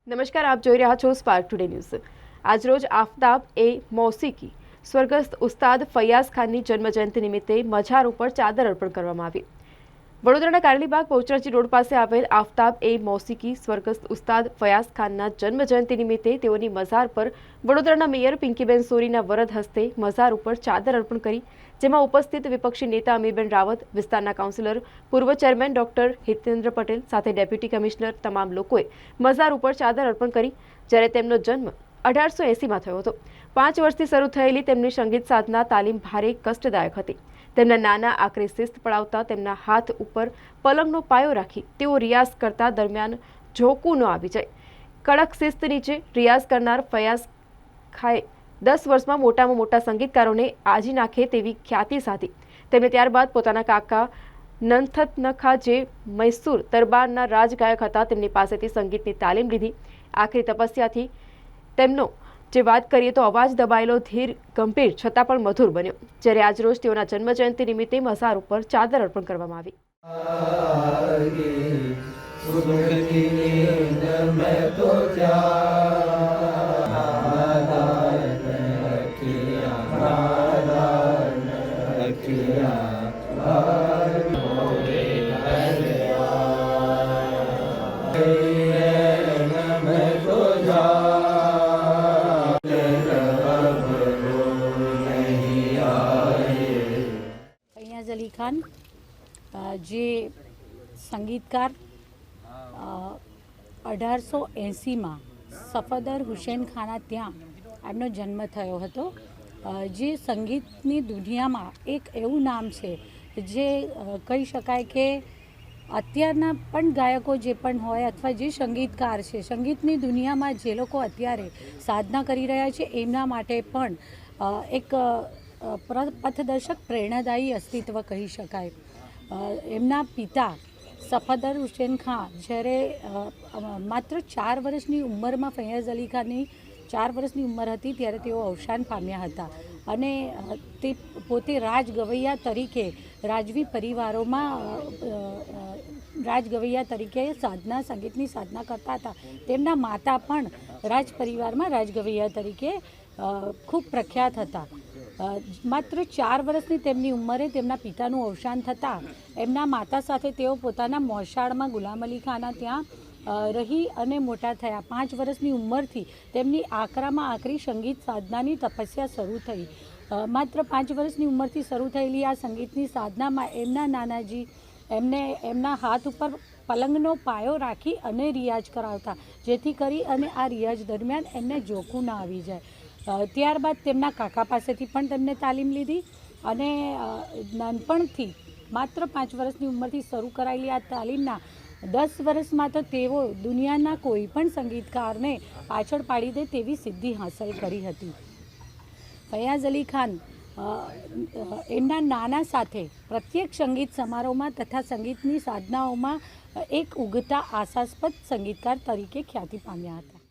નમસ્કાર, આપ જોઈ રહ્યા છો સ્પાર્ક ટુડે ન્યૂઝ। આજરોજ આફતાબ એ મૌસીકી સ્વર્ગસ્થ ઉસ્તાદ ફૈયાઝ ખાનની જન્મજયંતિ નિમિત્તે મઝાર ઉપર ચાદર અર્પણ કરવામાં આવી। વડોદરાના કારેલીબાગ પૌચરજી રોડ પાસે આવેલ આફતાબ એ મૌસીકી સ્વર્ગસ્થ ઉસ્તાદ ફૈયાઝ ખાનના જન્મજયંતિ નિમિત્તે તેઓની મઝાર પર વડોદરાના મેયર પિંકીબેન સોરીના વરદ હસ્તે મઝાર ઉપર ચાદર અર્પણ કરી, જેમાં ઉપસ્થિત વિપક્ષી નેતા અમીરબેન રાવત, વિસ્તારના કાઉન્સિલર, પૂર્વ ચેરમેન ડોક્ટર હિતેન્દ્ર પટેલ સાથે ડેપ્યુટી કમિશનર તમામ લોકોએ મઝાર ઉપર ચાદર અર્પણ કરી। જ્યારે તેમનો જન્મ 1880માં થયો હતો। 5 વર્ષથી શરૂ થયેલી તેમની સંગીત સાધના તાલીમ ભારે કષ્ટદાયક હતી। તેમના નાના આકરી શિસ્ત પડાવતા તેમના હાથ ઉપર પલંગનો પાયો રાખી તેઓ રિયાઝ કરતા દરમિયાન ઝોકું ન આવી જાય। કડક શિસ્ત નીચે રિયાઝ કરનાર ફૈયાઝ ખાએ 10 વર્ષમાં મોટામાં મોટા સંગીતકારોને આજી નાખે તેવી ખ્યાતિ સાધી। તેમણે ત્યારબાદ પોતાના કાકા નંથનખા જે મૈસૂર દરબારના રાજગાયક હતા તેમની પાસેથી સંગીતની તાલીમ લીધી। આખરી તપસ્યાથી તેમનો જે વાત કરીએ તો અવાજ દબાયેલો, ધીર, ગંભીર છતાં પણ મધુર બન્યો। જ્યારે આજરોજ તેઓના જન્મજયંતિ નિમિત્તે મઝાર ઉપર ચાદર અર્પણ કરવામાં આવી। फैयाज़ अली खान जे संगीतकार 1880 सफदर हुसैन खाना त्या एमनो जन्म थयो हतो। जे संगीतनी दुनियामां एक एवं नाम है जे कही शकाय के અત્યારના પણ ગાયકો જે પણ હોય અથવા જે સંગીતકાર છે, સંગીતની દુનિયામાં જે લોકો અત્યારે સાધના કરી રહ્યા છે એમના માટે પણ એક પથદર્શક પ્રેરણાદાયી અસ્તિત્વ કહી શકાય। એમના પિતા સફદર હુસેન ખાન જ્યારે માત્ર 4 વર્ષની ઉંમરમાં ફૈયાઝ અલી ખાનની 4 વર્ષની ઉંમર હતી ત્યારે તેઓ અવસાન પામ્યા હતા અને તે પોતે રાજગવૈયા તરીકે રાજવી પરિવારોમાં રાજગવૈયા તરીકે સંગીતની સાધના કરતા હતા। તેમના માતા પણ રાજ પરિવારમાં રાજગવૈયા તરીકે ખૂબ પ્રખ્યાત હતા। માત્ર 4 વર્ષની તેમની ઉંમરે તેમના પિતાનું અવસાન થતાં એમના માતા સાથે તેઓ પોતાના મોસાળમાં ગુલામ અલી ખાના ત્યાં રહી અને મોટા થયા। 5 વર્ષની ઉંમરથી તેમની આકરામાં આકરી સંગીત સાધનાની તપસ્યા શરૂ થઈ। માત્ર 5 વર્ષની ઉંમરથી શરૂ થયેલી આ સંગીતની સાધનામાં એમના નાનાજી એમને એમના હાથ ઉપર પલંગનો પાયો રાખી અને રિયાઝ કરાવતા, જેથી કરી અને આ રિયાઝ દરમિયાન એમને ઝોકું ના આવી જાય। ત્યારબાદ તેમના કાકા પાસેથી પણ તેમને તાલીમ લીધી અને નાનપણથી માત્ર 5 વર્ષની ઉંમરથી શરૂ કરાયેલી આ તાલીમના 10 વર્ષમાં તો તેઓ દુનિયાના કોઈ પણ સંગીતકારને પાછળ પાડી દે તેવી સિદ્ધિ હાંસલ કરી હતી। ફૈયાઝ અલી ખાન એમના નાના સાથે પ્રત્યેક સંગીત સમારોહમાં તથા સંગીતની સાધનાઓમાં એક ઉગતા આશાસ્પદ સંગીતકાર તરીકે ખ્યાતિ પામ્યા હતા।